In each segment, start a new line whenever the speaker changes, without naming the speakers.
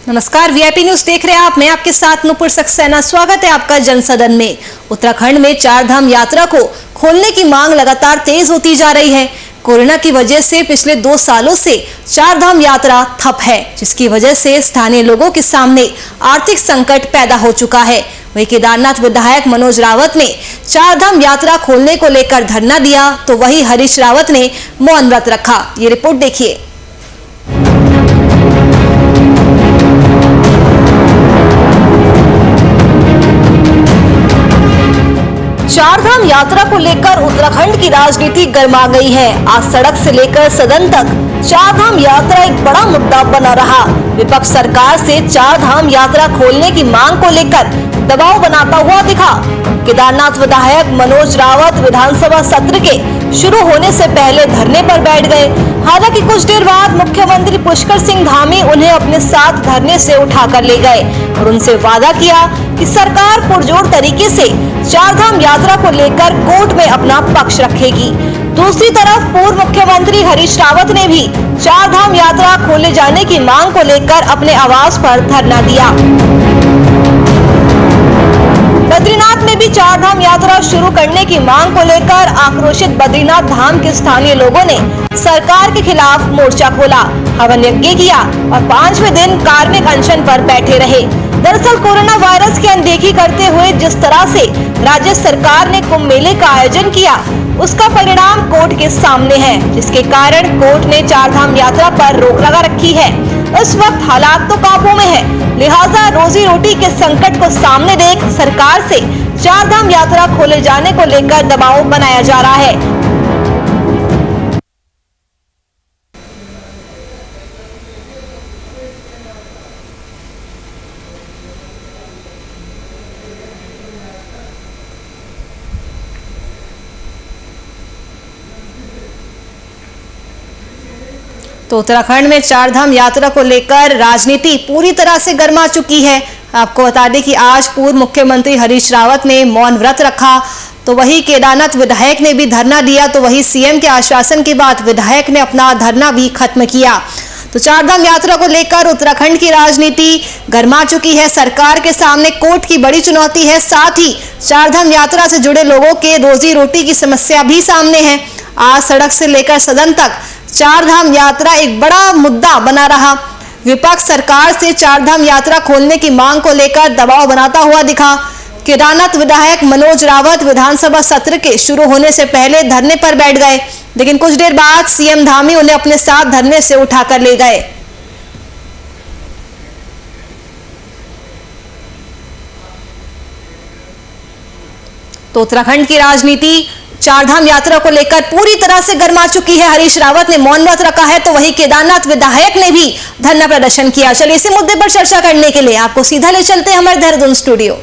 नमस्कार, VIP news देख रहे हैं आप। मैं आपके साथ नुपुर सक्सेना। स्वागत है आपका जनसदन में। उत्तराखंड में चार धाम यात्रा को खोलने की मांग लगातार तेज होती जा रही है। कोरोना की वजह से पिछले 2 सालों से चार धाम यात्रा ठप है, जिसकी वजह से स्थानीय लोगों के सामने आर्थिक संकट पैदा हो चुका है। वहीं केदारनाथ विधायक मनोज रावत ने चार धाम यात्रा खोलने को लेकर धरना दिया, तो वहीं हरीश रावत ने मौन व्रत रखा। ये रिपोर्ट देखिए। चार धाम यात्रा को लेकर उत्तराखंड की राजनीति गर्मा गई है। आज सड़क से लेकर सदन तक चार धाम यात्रा एक बड़ा मुद्दा बना रहा। विपक्ष सरकार से चार धाम यात्रा खोलने की मांग को लेकर दबाव बनाता हुआ दिखा। केदारनाथ विधायक मनोज रावत विधानसभा सत्र के शुरू होने से पहले धरने पर बैठ गए। हालांकि कुछ देर बाद मुख्यमंत्री पुष्कर सिंह धामी उन्हें अपने साथ धरने से उठाकर ले गए और उनसे वादा किया कि सरकार पुरजोर तरीके से चार धाम यात्रा को लेकर कोर्ट में अपना पक्ष रखेगी। दूसरी तरफ पूर्व मुख्यमंत्री हरीश रावत ने भी चार धाम यात्रा खोले जाने की मांग को लेकर अपने आवास पर धरना दिया। बद्रीनाथ में भी चार धाम यात्रा शुरू करने की मांग को लेकर आक्रोशित बद्रीनाथ धाम के स्थानीय लोगों ने सरकार के खिलाफ मोर्चा खोला, हवन यज्ञ किया और 5वें दिन कार्मिक अनशन पर बैठे रहे। दरअसल कोरोना वायरस की अनदेखी करते हुए जिस तरह से राज्य सरकार ने कुंभ मेले का आयोजन किया, उसका परिणाम कोर्ट के सामने है, जिसके कारण कोर्ट ने चार धाम यात्रा पर रोक लगा रखी है। इस वक्त हालात तो काबू में है, लिहाजा रोजी रोटी के संकट को सामने देख सरकार से चार धाम यात्रा खोले जाने को लेकर दबाव बनाया जा रहा है। तो उत्तराखंड में चार धाम यात्रा को लेकर राजनीति पूरी तरह से गर्मा चुकी है। आपको बता दें कि आज पूर्व मुख्यमंत्री हरीश रावत ने मौन व्रत रखा, तो वही केदारनाथ विधायक ने भी धरना दिया, तो वही सीएम के आश्वासन के बाद विधायक ने अपना धरना भी खत्म किया। तो चार धाम यात्रा को लेकर उत्तराखंड की राजनीति गर्मा चुकी है। सरकार के सामने कोर्ट की बड़ी चुनौती है, साथ ही चार धाम यात्रा से जुड़े लोगों के रोजी रोटी की समस्या भी सामने है। आज सड़क से लेकर सदन तक चार धाम यात्रा एक बड़ा मुद्दा बना रहा। विपक्ष सरकार से चार धाम यात्रा खोलने की मांग को लेकर दबाव बनाता हुआ दिखा। केदारनाथ विधायक मनोज रावत विधानसभा सत्र के शुरू होने से पहले धरने पर बैठ गए, लेकिन कुछ देर बाद सीएम धामी उन्हें अपने साथ धरने से उठाकर ले गए। तो उत्तराखंड की राजनीति चार धाम यात्रा को लेकर पूरी तरह से गर्मा चुकी है। हरीश रावत ने मौन व्रत रखा है, तो वही केदारनाथ विधायक ने भी धरना प्रदर्शन किया। चलिए इसी मुद्दे पर चर्चा करने के लिए आपको सीधा ले चलते हैं हमारे देहरादून स्टूडियो।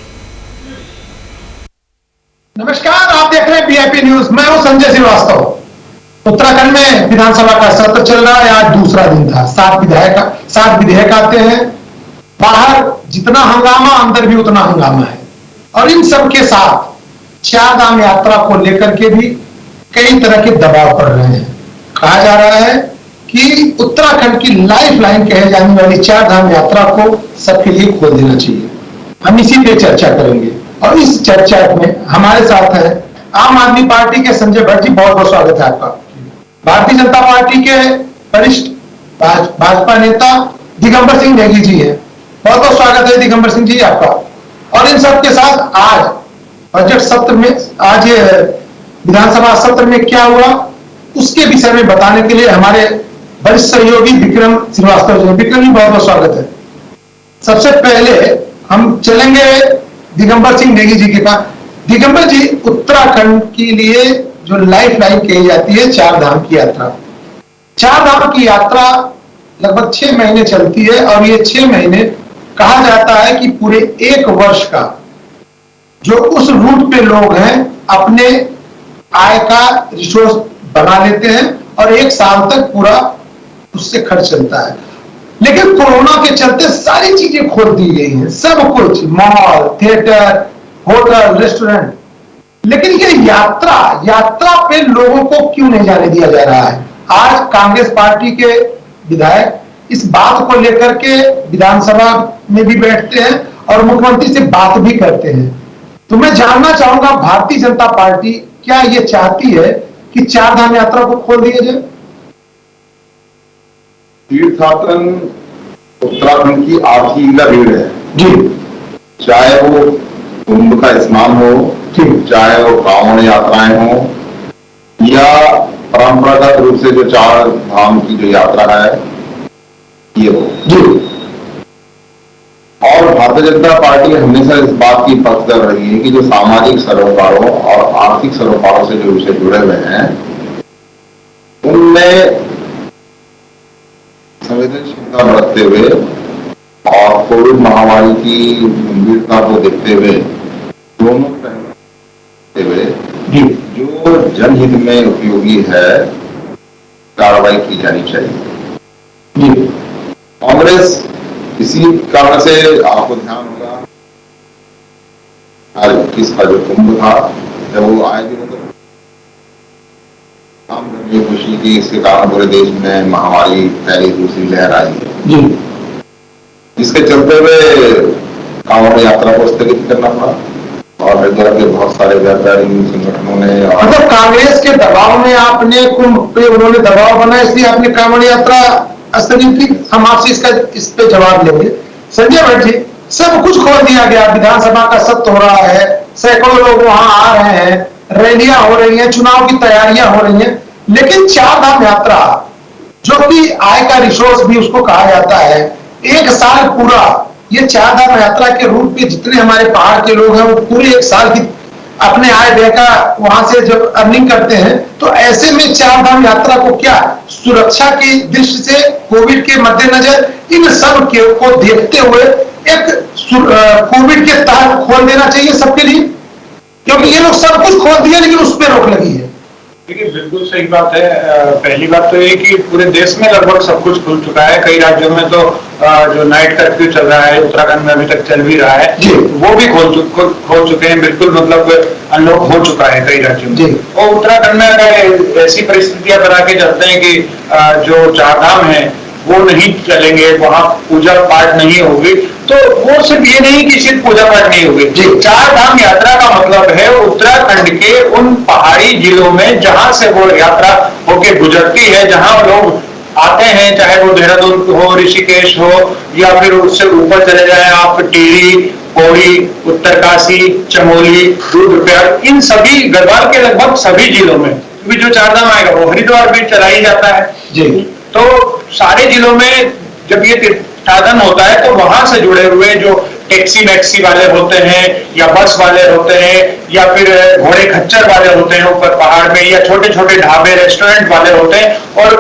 नमस्कार, आप देख रहे हैं वीआईपी न्यूज। मैं हूं संजय श्रीवास्तव। उत्तराखंड में विधानसभा का सत्र चल रहा है। आज दूसरा दिन था। 7 विधेयक आते हैं। बाहर जितना हंगामा, अंदर भी उतना हंगामा है। और इन सब के साथ चार धाम यात्रा को लेकर के भी कई तरह के दबाव पड़ रहे हैं। कहा जा रहा है कि उत्तराखंड की लाइफ लाइन कहे जाने वाली चार धाम यात्रा को सबके लिए खोल देना चाहिए। हम इसी पे चर्चा करेंगे और इस चर्चा में हमारे साथ है आम आदमी पार्टी के संजय भट्ट जी। बहुत बहुत स्वागत है आपका। भारतीय जनता पार्टी के वरिष्ठ भाजपा नेता दिगंबर सिंह नेगी जी है। बहुत बहुत स्वागत है दिगंबर सिंह जी आपका। और इन सबके साथ आज बजट सत्र में, आज विधानसभा सत्र में क्या हुआ उसके विषय में बताने के लिए हमारे वरिष्ठ सहयोगी विक्रम श्रीवास्तव जी। विक्रम जी बहुत बहुत स्वागत है। सबसे पहले हम चलेंगे दिगंबर सिंह नेगी जी के पास। दिगंबर जी, उत्तराखंड के लिए जो लाइफ लाइन कही जाती है चार धाम की यात्रा, चार धाम की यात्रा लगभग 6 महीने चलती है और ये 6 महीने कहा जाता है कि पूरे 1 वर्ष का जो उस रूट पे लोग हैं अपने आय का रिसोर्स बना लेते हैं और 1 साल तक पूरा उससे खर्च चलता है। लेकिन कोरोना के चलते सारी चीजें खोल दी गई हैं, सब कुछ, मॉल, थिएटर, होटल, रेस्टोरेंट। लेकिन ये यात्रा पे लोगों को क्यों नहीं जाने दिया जा रहा है? आज कांग्रेस पार्टी के विधायक इस बात को लेकर के विधानसभा में भी बैठते हैं और मुख्यमंत्री से बात भी करते हैं। तो मैं जानना चाहूंगा, भारतीय जनता पार्टी क्या ये चाहती है कि चार धाम यात्रा को खोल दिया जाए?
तीर्थाटन उत्तराखंड की आजीविका रीढ़ है
जी।
चाहे वो कुंभ का स्नान हो, चाहे वो कांवड़ यात्राएं हो, या परंपरागत रूप से जो चार धाम की जो यात्रा है ये हो
जी।
और भारतीय जनता पार्टी हमेशा इस बात की पक्ष कर रही है कि जो सामाजिक सरोकारों और आर्थिक सरोकारों से जो विषय जुड़े हुए हैं उनमें संवेदनशीलता बरतते हुए और कोविड महामारी की गंभीरता को देखते हुए दोनों देखते हुए जो जनहित में उपयोगी है कार्रवाई की जानी चाहिए। कांग्रेस इसी कारण से आपको ध्यान होगा आज 21 का जो कुंभ था जब वो आए थे तो हम ये खुशी की इसके कारण पूरे देश में महामारी फैली, दूसरी लहर आई है। इसके चलते हुए कांवड़ यात्रा को स्थगित करना पड़ा और हरिद्वार के बहुत सारे व्यापारी संगठनों ने
मतलब कांग्रेस के दबाव में आपने कुंभ पे उन्होंने दबाव बनाया इसलिए आपने कांवड़ यात्रा स्थगित की। हम आपसे इस पे जवाब लेंगे। संजय भट्ट जी, सब कुछ खोल दिया गया, विधानसभा का सत्र हो रहा है, सैकड़ों लोग वहां आ रहे हैं, रैलियां हो रही हैं, चुनाव की तैयारियां हो रही हैं, लेकिन चार धाम यात्रा जो कि आय का रिसोर्स भी उसको कहा जाता है, एक साल पूरा ये चार धाम यात्रा के रूप में जितने हमारे पहाड़ के लोग हैं वो पूरे एक साल की अपने आय व्यय का वहां से जब अर्निंग करते हैं, तो ऐसे में चार धाम यात्रा को क्या सुरक्षा की दृष्टि से कोविड के मद्देनजर इन सब को देखते हुए एक कोविड के तहत खोल देना चाहिए सबके लिए, क्योंकि ये लोग सब कुछ खोल दिया लेकिन उस पर रोक लगी है।
देखिए बिल्कुल सही बात है। पहली बात तो ये कि पूरे देश में लगभग सब कुछ खुल चुका है। कई राज्यों में तो जो नाइट कर्फ्यू चल रहा है, उत्तराखंड में अभी तक चल भी रहा है, वो भी खोल चुके हैं। बिल्कुल मतलब अनलॉक हो चुका है कई राज्यों में। और उत्तराखंड में अगर ऐसी परिस्थितियां बना के चलते हैं कि जो चार धाम है वो नहीं चलेंगे, वहां पूजा पाठ नहीं होगी, तो वो सिर्फ ये नहीं कि सिर्फ पूजा पाठ नहीं होगी। चार धाम यात्रा का मतलब है उत्तराखंड के उन पहाड़ी जिलों में जहां से वो यात्रा होके गुजरती है, जहां लोग आते हैं, चाहे वो देहरादून हो, ऋषिकेश हो, या फिर उससे ऊपर चले जाए आप टिहरी, पौड़ी, उत्तरकाशी, चमोली, रुद्रप्रयाग, इन सभी गढ़वाल के लगभग सभी जिलों में जो चार धाम आएगा वो हरिद्वार भी चला ही जाता है। तो सारे जिलों में जब ये तीर्थाटन होता है तो वहां से जुड़े हुए जो टैक्सी मैक्सी वाले होते हैं या बस वाले होते हैं या फिर घोड़े खच्चर वाले होते हैं ऊपर पहाड़ में, या छोटे छोटे ढाबे रेस्टोरेंट वाले होते हैं, और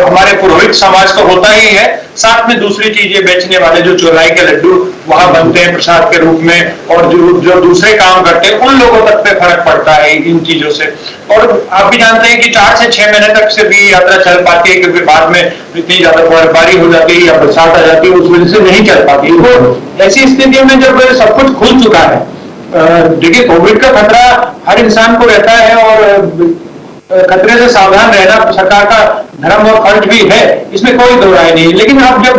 हमारे पुरोहित समाज तो होता ही है, साथ में दूसरी चीजें बेचने वाले जो चौलाई के लड्डू वहां बनते हैं प्रसाद के रूप में, और जो दूसरे काम करते हैं उन लोगों तक पे फर्क पड़ता है इन चीजों से। और आप भी जानते हैं कि 4 से 6 महीने तक से भी यात्रा चल पाती है, क्योंकि बाद में इतनी ज्यादा बर्फबारी हो जाती है या बरसात आ जाती है, उस वजह से नहीं चल पाती। तो ऐसी स्थितियों में जब सब कुछ खुल चुका है, देखिए कोविड का खतरा हर इंसान को रहता है और खतरे से सावधान रहना सरकार का धर्म और फर्ज भी है, इसमें कोई दो राय नहीं। लेकिन अब जब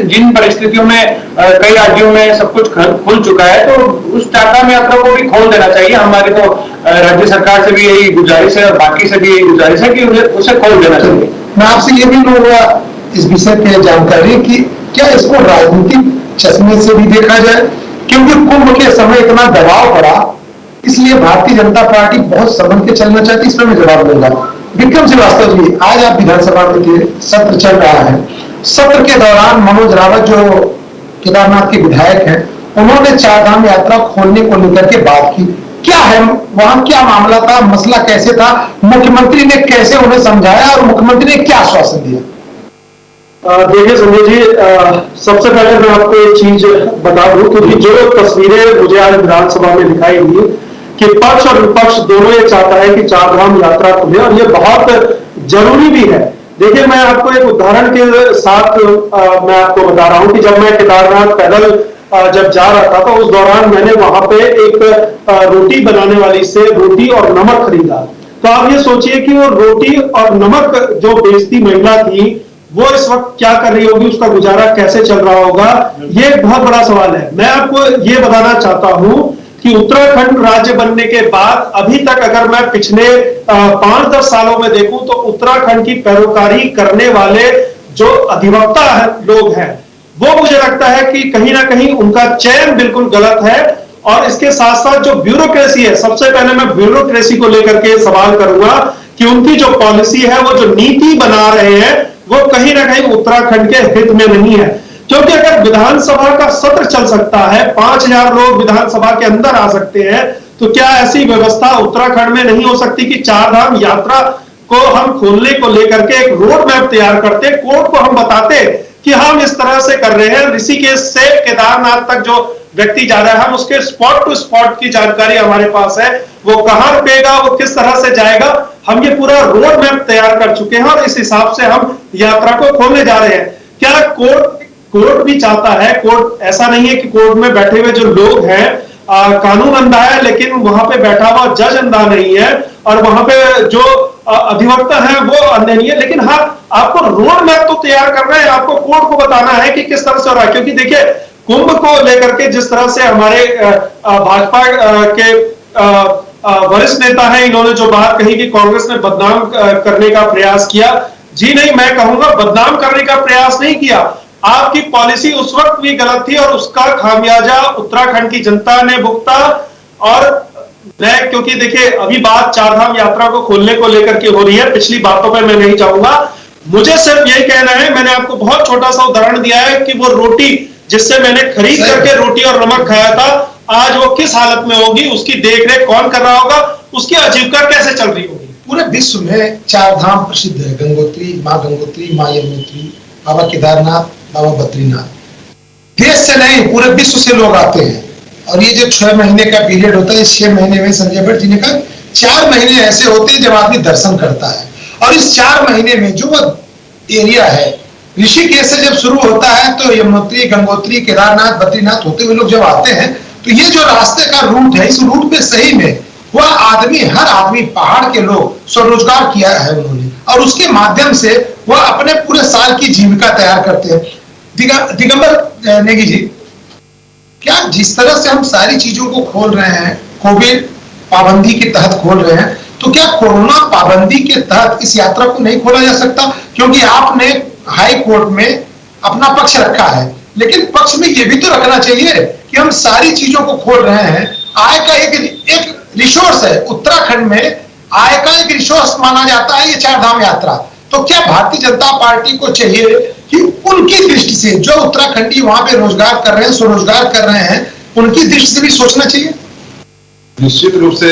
जिन परिस्थितियों में कई राज्यों में सब कुछ खुल चुका है, तो उस चार धाम यात्रा को भी खोल देना चाहिए। हमारी तो राज्य सरकार से भी यही गुजारिश है और बाकी से भी यही गुजारिश है कि उसे खोल देना चाहिए।
मैं आपसे ये भी लूंगा इस विषय पे जानकारी कि क्या इसको राजनीतिक चश्मे से भी देखा जाए, क्योंकि कुंभ के समय इतना दबाव पड़ा, इसलिए भारतीय जनता पार्टी बहुत संभल के चलना चाहती है। इसमें मैं जवाब दूंगा। विक्रम श्रीवास्तव जी, आज आप विधानसभा में थे, सत्र चल रहा है, सत्र के दौरान मनोज रावत जो केदारनाथ के विधायक हैं, उन्होंने चार धाम यात्रा खोलने को लेकर के बात की। क्या है वहां, क्या मामला था, मसला कैसे था, मुख्यमंत्री ने कैसे उन्हें समझाया और मुख्यमंत्री ने क्या आश्वासन दिया?
देखिए संजय जी, सबसे पहले मैं आपको एक चीज बता दूं, क्योंकि जो तस्वीरें मुझे आज विधानसभा में दिखाई दी कि पक्ष और विपक्ष दोनों ये चाहता है कि चार धाम यात्रा खुले, और ये बहुत जरूरी भी है। देखिए मैं आपको एक उदाहरण के साथ मैं आपको बता रहा हूं कि जब मैं केदारनाथ पैदल जब जा रहा था तो उस दौरान मैंने वहां पे एक रोटी बनाने वाली से रोटी और नमक खरीदा। तो आप ये सोचिए कि वो रोटी और नमक जो बेचती महिला थी वो इस वक्त क्या कर रही होगी, उसका गुजारा कैसे चल रहा होगा, ये एक बहुत बड़ा सवाल है। मैं आपको ये बताना चाहता हूं कि उत्तराखंड राज्य बनने के बाद अभी तक अगर मैं पिछले 5-10 सालों में देखूं तो उत्तराखंड की पैरोकारी करने वाले जो अधिवक्ता लोग हैं, वो मुझे लगता है कि कहीं ना कहीं उनका चयन बिल्कुल गलत है। और इसके साथ साथ जो ब्यूरोक्रेसी है, सबसे पहले मैं ब्यूरोक्रेसी को लेकर के सवाल करूंगा कि उनकी जो पॉलिसी है, वो जो नीति बना रहे हैं, वो कहीं ना कहीं उत्तराखंड के हित में नहीं है। क्योंकि अगर विधानसभा का सत्र चल सकता है, 5000 लोग विधानसभा के अंदर आ सकते हैं, तो क्या ऐसी व्यवस्था उत्तराखंड में नहीं हो सकती कि चार धाम यात्रा को हम खोलने को लेकर के एक रोड मैप तैयार करते, कोर्ट को हम बताते कि हम इस तरह से कर रहे हैं, ऋषिकेश से केदारनाथ तक जो व्यक्ति जा रहा है, हम उसके स्पॉट टू स्पॉट की जानकारी हमारे पास है, वो कहां रुकेगा, वो किस तरह से जाएगा, हम ये पूरा रोड मैप तैयार कर चुके हैं और इस हिसाब से हम यात्रा को खोलने जा रहे हैं। क्या कोर्ट भी चाहता है, कोर्ट ऐसा नहीं है कि कोर्ट में बैठे हुए जो लोग हैं कानून अंधा है, लेकिन वहां पे बैठा हुआ जज अंधा नहीं है और वहां पे जो अधिवक्ता है वो अंधे नहीं है, लेकिन हाँ आपको रोड मैप तो तैयार करना है, आपको कोर्ट को बताना है कि किस तरह से हो रहा है। क्योंकि देखिए कुंभ को लेकर के जिस तरह से हमारे भाजपा के वरिष्ठ नेता हैं, इन्होंने जो बात कही कि कांग्रेस ने बदनाम करने का प्रयास किया, जी नहीं, मैं कहूंगा बदनाम करने का प्रयास नहीं किया, आपकी पॉलिसी उस वक्त भी गलत थी और उसका खामियाजा उत्तराखंड की जनता ने भुगता। और मैं, क्योंकि देखिए अभी बात चारधाम यात्रा को खोलने को लेकर के हो रही है, पिछली बातों पे मैं नहीं जाऊंगा, मुझे सिर्फ यही कहना है, मैंने आपको बहुत छोटा सा उदाहरण दिया है कि वो रोटी जिससे मैंने खरीद करके रोटी और नमक खाया था, आज वो किस हालत में होगी, उसकी देखरेख कौन कर रहा होगा, उसकी आजीविका कैसे चल रही होगी।
पूरे विश्व में चार धाम प्रसिद्ध है, गंगोत्री, माँ यमुनोत्री, बाबा केदारनाथ, बाबा बद्रीनाथ। देश से नहीं पूरे विश्व से लोग आते हैं और ये जो 6 महीने का पीरियड होता है, इस 6 महीने में संजय भट्ट जी ने कहा 4 महीने ऐसे होते हैं जब आदमी दर्शन करता है। और इस 4 महीने में जो एरिया है, ऋषिकेश से जब शुरू होता है तो यमुनोत्री, गंगोत्री, केदारनाथ, बद्रीनाथ होते हुए लोग जब आते हैं, तो ये जो रास्ते का रूट है, इस रूट पे सही में वह आदमी, हर आदमी, पहाड़ के लोग स्वरोजगार किया है उन्होंने और उसके माध्यम से वह अपने पूरे साल की जीविका तैयार करते हैं। दिगंबर नेगी जी, क्या जिस तरह से हम सारी चीजों को खोल रहे हैं, कोविड पाबंदी के तहत खोल रहे हैं, तो क्या कोरोना पाबंदी के तहत इस यात्रा को नहीं खोला जा सकता? क्योंकि आपने हाई कोर्ट में अपना पक्ष रखा है, लेकिन पक्ष में यह भी तो रखना चाहिए कि हम सारी चीजों को खोल रहे हैं। आय का एक रिसोर्स है, उत्तराखंड में आय का एक रिसोर्स माना जाता है ये चारधाम यात्रा। तो क्या भारतीय जनता पार्टी को चाहिए कि उनकी दृष्टि से जो उत्तराखंडी वहां पे रोजगार कर रहे हैं, स्वरोजगार कर रहे हैं, उनकी दृष्टि से भी सोचना चाहिए?
निश्चित रूप से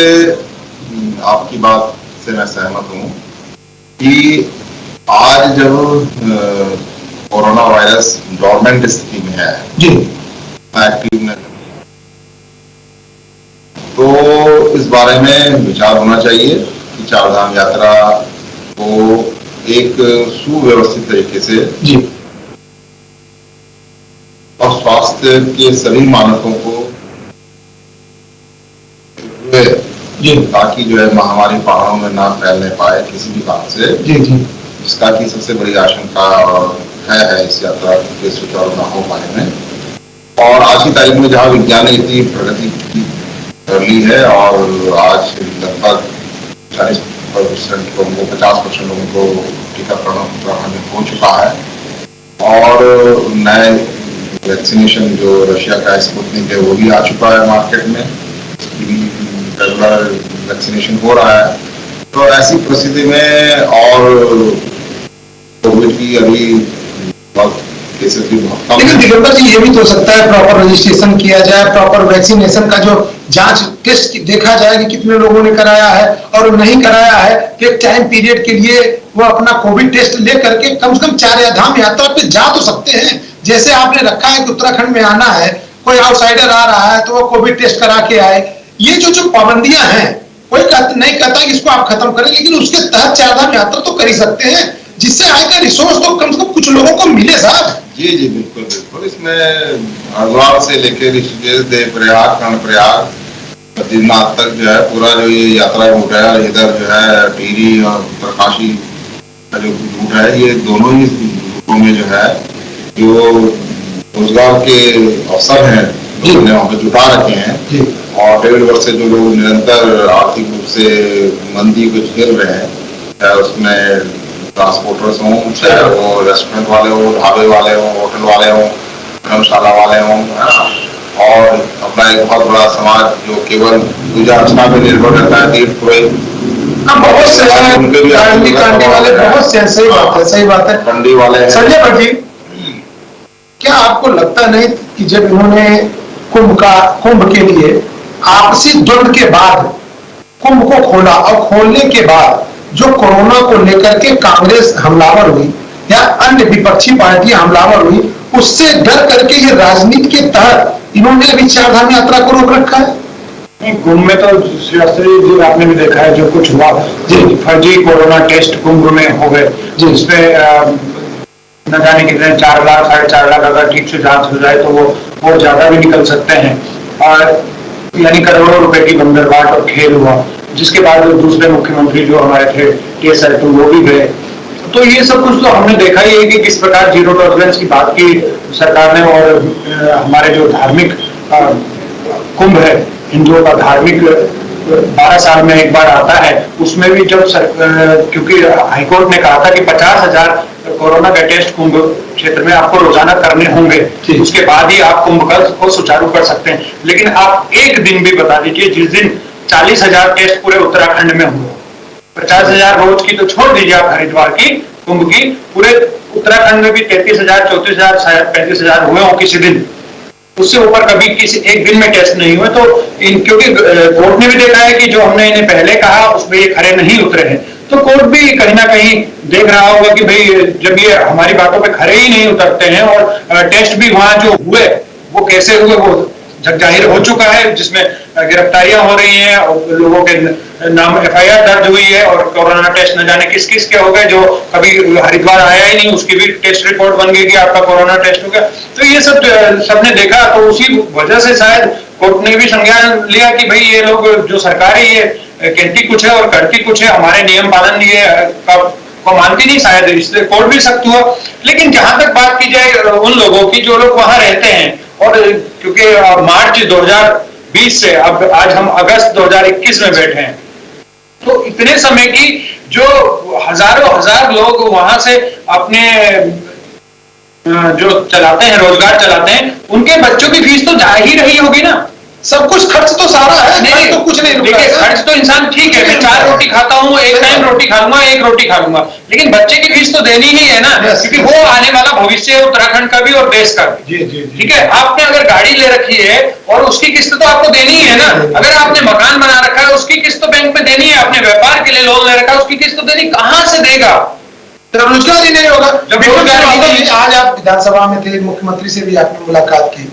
आपकी बात से मैं सहमत हूं कि आज जब कोरोना वायरस डोरमेंट स्थिति में है
जी,
एक्टिव नहीं, तो इस बारे में विचार होना चाहिए कि चारधाम यात्रा को एक सुव्यवस्थित तरीके से
जी,
और स्वास्थ्य के सभी मानकों को
जी,
ताकि जो है महामारी पहाड़ों में ना फैलने पाए किसी भी कारण से,
जी, जी,
जिसका की सबसे बड़ी आशंका है इस यात्रा के सुचारू न हो पाने में। और आज की तारीख में जहाँ विज्ञान ने इतनी प्रगति कर ली है और आज लगभग 40% लोगों को, 50% लोगों को टीकाकरण उत्तराखंड में हो चुका है और नए वैक्सीनेशन जो रशिया का स्पुतनिक है वो भी आ चुका है मार्केट में, रेगुलर वैक्सीनेशन हो रहा है। तो ऐसी परिस्थिति में और कोविड की अभी केसेस भी बहुत कम,
लेकिन दिगंबर जी ये भी तो हो सकता है प्रॉपर रजिस्ट्रेशन किया जाए, प्रॉपर वैक्सीनेशन का जो जांच टेस्ट देखा जाए कि कितने लोगों ने कराया है और नहीं कराया है, कि एक टाइम पीरियड के लिए वो अपना कोविड टेस्ट ले करके कम से कम चारधाम यात्रा पे जा तो सकते हैं। जैसे आपने रखा है कि उत्तराखंड में आना है, कोई आउटसाइडर आ रहा है तो वो कोविड टेस्ट करा के आए। ये जो पाबंदियां हैं, कोई नहीं कहता कि इसको आप खत्म करें, लेकिन उसके तहत चारधाम यात्रा तो कर ही सकते हैं, जिससे आय का रिसोर्स तो कम से कम कुछ लोगों को मिले साहब।
जी जी बिल्कुल बिल्कुल। इसमें हरिद्वार से लेकर ऋषिकेश, देवप्रयाग, कर्णप्रयाग, बद्रीनाथ तक जो है पूरा जो ये यात्रा रूट है, इधर जो है टिहरी और उत्तरकाशी का जो रूट है, ये दोनों ही में जो है जो रोजगार के अवसर हैं लोगों ने वहाँ पे जुटा रखे हैं और 1.5 वर्ष से जो लोग निरंतर आर्थिक रूप से मंदी को झेल रहे हैं, चाहे उसमें ट्रांसपोर्टर्स हों, चाहे वो रेस्टोरेंट वाले हों, ढाबे वाले हों, होटल वाले हों, धर्मशाला वाले हों, और अपना एक बहुत बड़ा समाज जो केवल पूजा अर्चना पे निर्भर रहता है, तीर्थ पुरोहित
बहुत से कांडी वाले बहुत से, सही बात है, सही बात है।
मंडी वाले हैं।
संजय भट्ट जी, क्या आपको लगता नहीं कि जब इन्होंने कुंभ के लिए आपसी द्वंद्व के बाद कुंभ को खोला और खोलने के बाद जो कोरोना को लेकर के कांग्रेस हमलावर हुई या अन्य विपक्षी पार्टियां हमलावर हुई, उससे डर करके ये राजनीति के तहत इन्होंने अभी 4 धाम यात्रा को रोक रखा है?
नहीं, कुंभ में तो शास्त्री जी आपने भी देखा है जो कुछ हुआ जी, फर्जी कोरोना टेस्ट कुंभ में हो गए जिसपे न जाने कितने 4 लाख 4.5 लाख अगर ठीक से जांच हो जाए तो वो ज्यादा भी निकल सकते हैं, और यानी करोड़ों रुपए की बंदरबाट और खेल हुआ, जिसके बाद दूसरे मुख्यमंत्री जो हमारे थे TS वो भी गए। तो ये सब कुछ तो हमने देखा ही है कि किस प्रकार जीरो टॉलरेंस की बात की सरकार ने, और हमारे जो धार्मिक कुंभ है हिंदुओं का धार्मिक 12 साल में एक बार आता है, उसमें भी जब क्योंकि हाईकोर्ट ने कहा था कि 50,000 कोरोना का टेस्ट कुंभ क्षेत्र में आपको रोजाना करने होंगे, उसके बाद ही आप कुंभ को सुचारू कर सकते हैं। लेकिन आप एक दिन भी बता दीजिए जिस दिन 40,000 टेस्ट पूरे उत्तराखंड में हुए, 50,000 रोज की तो छोड़ दीजिए आप हरिद्वार की कुंभ की, पूरे उत्तराखंड में भी 33,000 34,000 शायद 35,000 हुए हो किसी दिन, उससे ऊपर कभी किसी एक दिन में टेस्ट नहीं हुए। तो क्योंकि कोर्ट ने भी देखा है कि जो हमने इन्हें पहले कहा उसमें ये खरे नहीं उतरे हैं, तो कोर्ट भी कहीं ना कहीं देख रहा होगा कि भाई जब ये हमारी बातों पे खरे ही नहीं उतरते हैं, और टेस्ट भी वहां जो हुए वो कैसे हुए वो जग जाहिर हो चुका है, जिसमें गिरफ्तारियां हो रही हैं और लोगों के नाम FIR दर्ज हुई है, और कोरोना टेस्ट न जाने किस किस के हो गए, जो कभी हरिद्वार आया ही नहीं उसकी भी टेस्ट रिपोर्ट बन गई कि आपका कोरोना टेस्ट हो गया। तो ये सब सबने देखा, तो उसी वजह से शायद कोर्ट ने भी संज्ञान लिया कि भाई ये लोग जो सरकार है ये कहती कुछ है और करती कुछ है, हमारे नियम पालन ये को मानती नहीं, शायद इसलिए कोर्ट भी सख्त हुआ। लेकिन जहां तक बात की जाए उन लोगों की जो लोग वहां रहते हैं, और क्योंकि मार्च 2020 से अब आज हम अगस्त 2021 में बैठे हैं, तो इतने समय की जो हजारों हजार लोग वहां से अपने जो चलाते हैं, रोजगार चलाते हैं, उनके बच्चों की फीस तो जा ही रही होगी ना।
सब कुछ खर्च तो सारा है, नहीं तो कुछ नहीं रुका।
देखिए खर्च तो इंसान ठीक है, मैं 4 रोटी खाता हूँ, एक टाइम रोटी खा लूंगा, 1 रोटी खा लूंगा, लेकिन बच्चे की फीस तो देनी ही है ना, क्योंकि वो आने वाला भविष्य है उत्तराखंड का भी और देश का भी। ठीक है, आपने अगर गाड़ी ले रखी है और उसकी किस्त तो आपको देनी ही है ना, अगर आपने मकान बना रखा है उसकी किस्त तो बैंक में देनी है, आपने व्यापार के लिए लोन ले रखा है उसकी किस्त तो देनी, कहां से देगा?
रोजगार ही नहीं होगा।
जब रोजगार ही
आज आप विधानसभा में थे, मुख्यमंत्री से भी आपने मुलाकात की,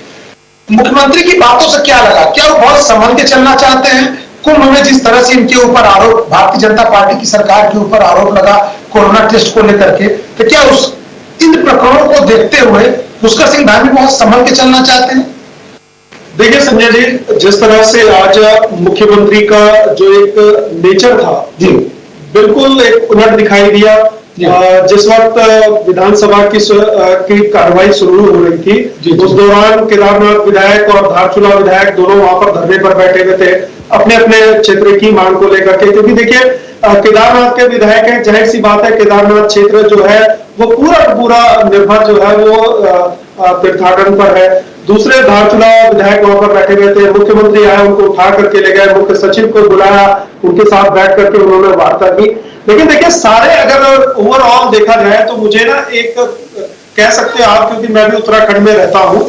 मुख्यमंत्री की बातों से क्या लगा? क्या वो बहुत संभल के चलना चाहते हैं? कुंभ में जिस तरह से इनके ऊपर आरोप, भारतीय जनता पार्टी की सरकार के ऊपर आरोप लगा कोरोना टेस्ट को लेकर के, तो क्या उस इन प्रकरणों को देखते हुए पुष्कर सिंह धामी बहुत संभल के चलना चाहते हैं?
देखिए संजय जी, जिस तरह से आज मुख्यमंत्री का जो एक नेचर था
जी,
बिल्कुल एक उलट दिखाई दिया। जिस वक्त विधानसभा की कार्रवाई शुरू हो रही थी, उस दौरान केदारनाथ विधायक और धारचूला विधायक दोनों वहां पर धरने पर बैठे हुए थे अपने अपने क्षेत्र की मांग को लेकर के, क्योंकि देखिए केदारनाथ के विधायक हैं, जाहिर सी बात है केदारनाथ क्षेत्र जो है वो पूरा निर्भर जो है वो तीर्थाटन पर है। दूसरे धारचूला विधायक वहां पर बैठे हुए थे, मुख्यमंत्री आए उनको उठा करके ले गए, मुख्य सचिव को बुलाया, उनके साथ बैठ करके उन्होंने वार्ता की। लेकिन देखिए सारे अगर ओवरऑल देखा जाए तो मुझे ना एक कह सकते हैं आप, क्योंकि मैं भी उत्तराखंड में रहता हूँ,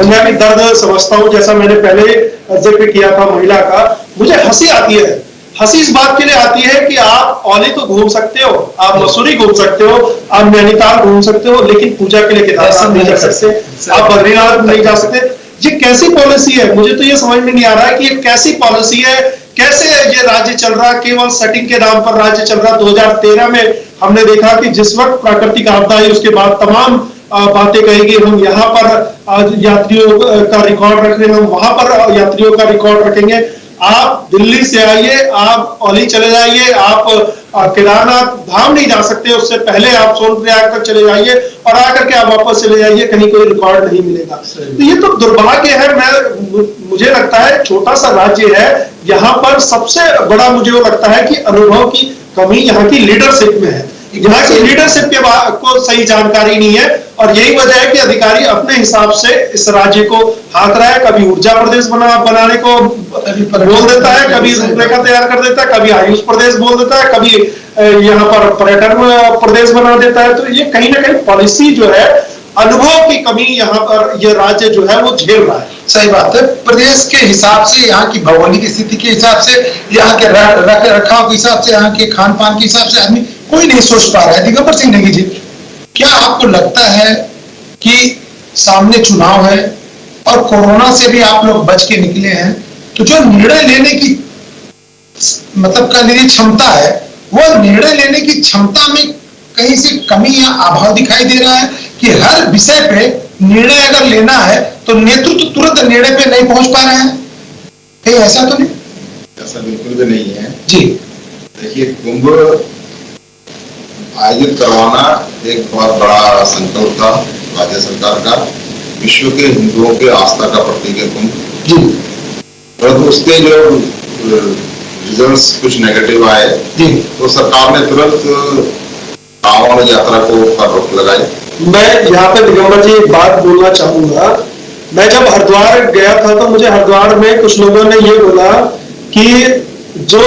मैं भी दर्द समझता हूँ, जैसा मैंने पहले जिक्र किया था महिला का, मुझे हंसी आती है। हंसी इस बात के लिए आती है कि आप औली तो घूम सकते हो, आप मसूरी घूम सकते हो, आप नैनीताल घूम सकते हो, लेकिन पूजा के लिए केदारनाथ नहीं जा सकते, आप बद्रीनाथ नहीं जा सकते। ये कैसी पॉलिसी है? मुझे तो ये समझ में नहीं आ रहा है कि ये कैसी पॉलिसी है, कैसे ये राज्य चल रहा है, केवल सेटिंग के नाम पर राज्य चल रहा। 2013 में हमने देखा कि जिस वक्त प्राकृतिक आपदा आई उसके बाद तमाम बातें कहेगी, हम यहाँ पर यात्रियों का रिकॉर्ड रख रहे हैं, हम वहां पर यात्रियों का रिकॉर्ड रखेंगे। आप दिल्ली से आइए, आप औली चले जाइए, आप केदारनाथ धाम नहीं जा सकते, उससे पहले आप सोनप्रयाग तक चले जाइए और आकर के आप वापस चले जाइए, कहीं कोई रिकॉर्ड नहीं मिलेगा। तो ये तो दुर्भाग्य है। मुझे लगता है छोटा सा राज्य है, यहाँ पर सबसे बड़ा मुझे वो लगता है कि अनुभव की कमी यहाँ की लीडरशिप में है। यहाँ की लीडरशिप के को सही जानकारी नहीं है और यही वजह है कि अधिकारी अपने हिसाब से इस राज्य को हाँक रहा है। कभी ऊर्जा प्रदेश बनाने को बोल देता है, कभी रूपरेखा तैयार कर देता है, कभी आयुष प्रदेश बोल देता है, कभी यहाँ पर पर्यटन प्रदेश बना देता है। तो ये कहीं ना कहीं पॉलिसी जो है, अनुभव की कमी यहाँ पर ये राज्य जो है वो झेल रहा है।
सही बात है। प्रदेश के हिसाब से, यहाँ की भौगोलिक स्थिति के हिसाब से, यहाँ के रख रखाव के हिसाब से, यहाँ के खान पान के हिसाब से आदमी कोई नहीं सोच पा रहा है। दिगंबर सिंह नेगी जी, क्या आपको लगता है कि सामने चुनाव है और कोरोना से भी आप लोग बच के निकले हैं, तो जो निर्णय लेने की मतलब कह लीजिए क्षमता है, वो निर्णय लेने की क्षमता में कहीं से कमी या अभाव दिखाई दे रहा है कि हर विषय पे निर्णय अगर लेना है तो नेतृत्व तुरंत निर्णय पे नहीं पहुंच पा रहे हैं? कहीं ऐसा तो नहीं?
ऐसा बिल्कुल भी नहीं है
जी।
देखिए, कुंभ आयोजित करवाना एक बहुत बड़ा संकल्प था राज्य सरकार का। विश्व के हिंदुओं के आस्था का प्रतीक है कुंभ
जी।
परंतु उसके जो रिजल्ट्स कुछ नेगेटिव आए
जी,
तो सरकार ने तुरंत रावण यात्रा को पर रोक लगाई।
मैं यहाँ पे दिगंबर जी एक बात बोलना चाहूंगा। मैं जब हरिद्वार गया था तो मुझे हरिद्वार में कुछ लोगों ने ये बोला कि जो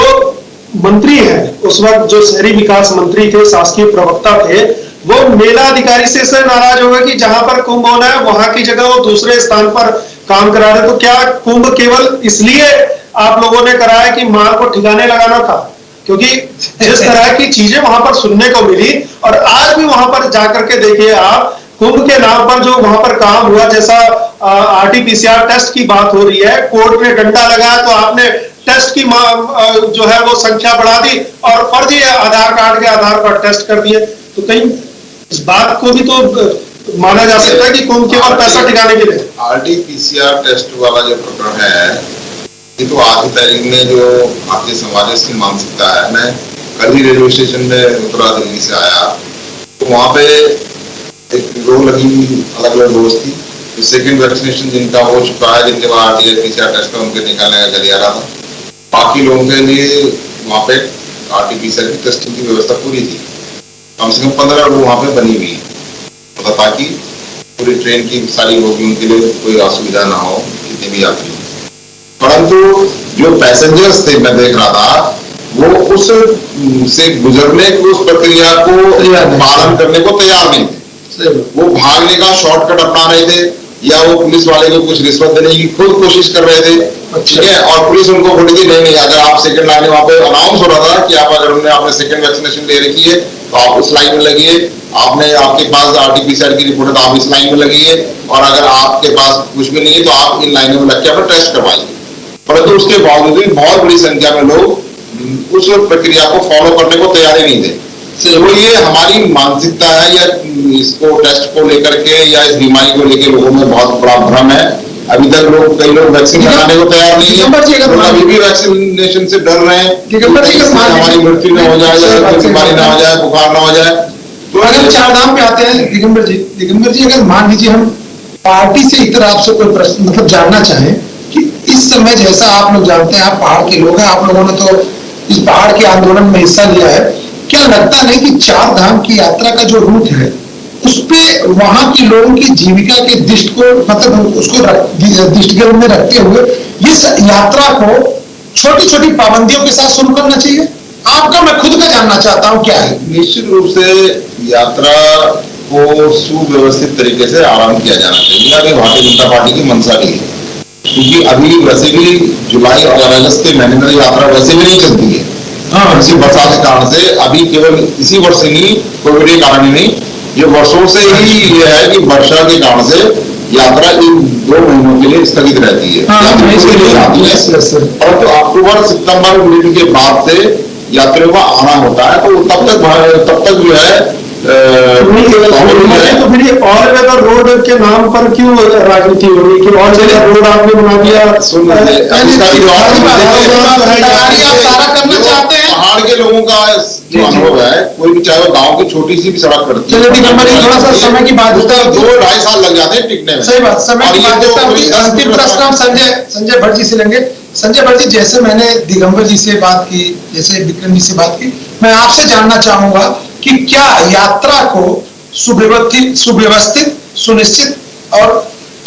मंत्री हैं उस वक्त, जो शहरी विकास मंत्री थे, शासकीय प्रवक्ता थे, वो मेला अधिकारी से नाराज हो गए कि जहां पर कुंभ होना है वहां की जगह वो दूसरे स्थान पर काम करा रहे। तो क्या कुंभ केवल इसलिए आप लोगों ने कराया कि माल को ठिकाने लगाना था? क्योंकि जिस तरह की चीजें वहां पर सुनने को मिली, और आज भी वहां पर जाकर के देखिए आप, कुंभ के नाम पर जो वहां पर काम हुआ, जैसा आरटीपीसीआर टेस्ट की बात हो रही है, कोर्ट ने डंडा लगाया तो आपने टेस्ट की जो है वो संख्या बढ़ा दी और फर्जी आधार कार्ड के आधार पर टेस्ट कर दिए। तो कहीं इस बात को भी तो माना जा सकता है कि कुंभ केवल पैसा टिकाने के लिए।
आरटीपीसीआर टेस्ट वाला जो प्रकरण है, ये तो आज की तारीख में जो भारतीय समाज की मानसिकता है। मैं कल ही रेलवे स्टेशन में उतरा, दिल्ली से आया, तो वहां पे एक रो लगी, अलग अलग डोज थी। तो सेकेंड वैक्सीनेशन जिनका हो चुका है, जिनके बाद आरटीपीसीआर टेस्ट में उनके निकालने का गलियारा था, बाकी लोगों के लिए वहां पे आरटीपीसीआर की टेस्टिंग की व्यवस्था पूरी थी। कम से कम 15 रो वहां पे बनी हुई, मतलब ताकि पूरी ट्रेन की सारी रोगियों के लिए कोई असुविधा ना हो, कितने भी यात्री। परंतु जो पैसेंजर्स थे, मैं देख रहा था, वो उस से गुजरने की उस प्रक्रिया को पालन करने को तैयार नहीं थे। वो भागने का शॉर्टकट अपना रहे थे, या वो पुलिस वाले को कुछ रिश्वत देने की खुद कोशिश कर रहे थे। ठीक है, और पुलिस उनको बोली थी नहीं, अगर आप सेकंड लाइन, वहां पे अनाउंस हो रहा था कि आप अगर आपने सेकंड वैक्सीनेशन ले रखी है तो आप उस लाइन में लगिए, आपने आपके पास आरटीपीसीआर की रिपोर्ट है तो आप इस लाइन में लगिए, और अगर आपके पास कुछ भी नहीं है तो आप इन लाइनों में लग के अपना टेस्ट करवाइए। परंतु उसके बावजूद भी बहुत बड़ी संख्या में लोग उस प्रक्रिया को फॉलो करने को तैयार ही नहीं थे। तो ये हमारी मानसिकता है, या इसको टेस्ट को लेकर के या इस बीमारी को लेकर लोगों में बहुत बड़ा भ्रम है। अभी तक कई लोग वैक्सीन लगाने को तैयार नहीं है, अभी भी वैक्सीनेशन से डर रहे हैं कि हमारी मृत्यु न हो जाए, या बीमारी ना हो जाए, बुखार ना हो जाए।
तो अगर चारधाम पे आते हैं दिगंबर जी, अगर मान लीजिए हम पार्टी से इतर आपसे कोई प्रश्न मतलब जानना चाहें कि इस समय, जैसा आप लोग जानते हैं, आप पहाड़ के लोग हैं, आप लोगों ने तो इस पहाड़ के आंदोलन में हिस्सा लिया है, क्या लगता नहीं कि चार धाम की यात्रा का जो रूट है उस पे वहां के लोगों की जीविका के दृष्टिकोण, मतलब उसको दृष्टिकोण में रखते हुए इस यात्रा को छोटी छोटी पाबंदियों के साथ शुरू करना चाहिए? आपका, मैं खुद का जानना चाहता हूं क्या है।
निश्चित रूप से यात्रा को सुव्यवस्थित तरीके से आरंभ किया जाना चाहिए। अभी भारतीय जनता पार्टी की मंशा भी है, क्योंकि अभी वैसे भी जुलाई और अगस्त के महीने में यात्रा वैसे भी नहीं चलती है। हाँ, इसी बरसात के कारण से अभी केवल इसी वर्ष से नहीं, कोविड के कारण ही नहीं, ये वर्षों से ही ये है कि वर्षा के कारण से यात्रा इन 2 महीनों के लिए स्थगित रहती है। और तो अक्टूबर सितंबर मिड के बाद से यात्रियों का आना होता है, तो तब तक जो है
तो फिर ये ऑल वेदर रोड के नाम पर क्यों राजनीति हो रही कि ऑल वेदर रोड आपने बना दिया?
सारा करना चाहते हैं,
बाढ़ के लोगों का जो अनुभव है, कोई भी चाहे वो गांव की छोटी सी भी सड़क पड़ती है,
चलिए दिगंबर जी, थोड़ा सा समय की बात होता है,
2-2.5 साल लग जाते हैं टिकने में।
सही बात, समय की बात होता है। अंतिम प्रश्न हम संजय भट्ट जी से लेंगे। संजय भट्ट जी, जैसे मैंने दिगंबर जी से बात की, जैसे विक्रम जी से बात की, मैं आपसे जानना चाहूंगा कि क्या यात्रा को सुव्यवस्थित, सुनिश्चित और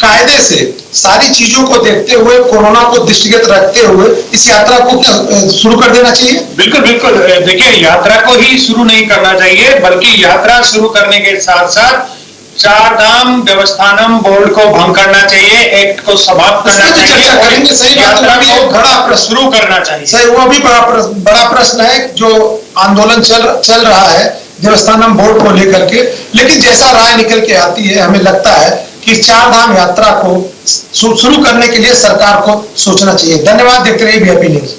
कायदे से सारी चीजों को देखते हुए, कोरोना को दृष्टिगत रखते हुए इस यात्रा को क्या शुरू कर देना चाहिए?
बिल्कुल बिल्कुल। देखिए, यात्रा को ही शुरू नहीं करना चाहिए, बल्कि यात्रा शुरू करने के साथ साथ चार धाम देवस्थानम बोर्ड को भंग करना चाहिए, एक्ट को समाप्त करना चाहिए,
चर्चा करेंगे। सही बात,
यात्रा को
बड़ा प्रश्न
शुरू करना चाहिए।
सही, वो भी बड़ा प्रश्न है जो आंदोलन चल रहा है देवस्थानम बोर्ड को लेकर के। लेकिन जैसा राय निकल के आती है, हमें लगता है कि चार धाम यात्रा को शुरू करने के लिए सरकार को सोचना चाहिए। धन्यवाद। देखते रहिए VIP न्यूज।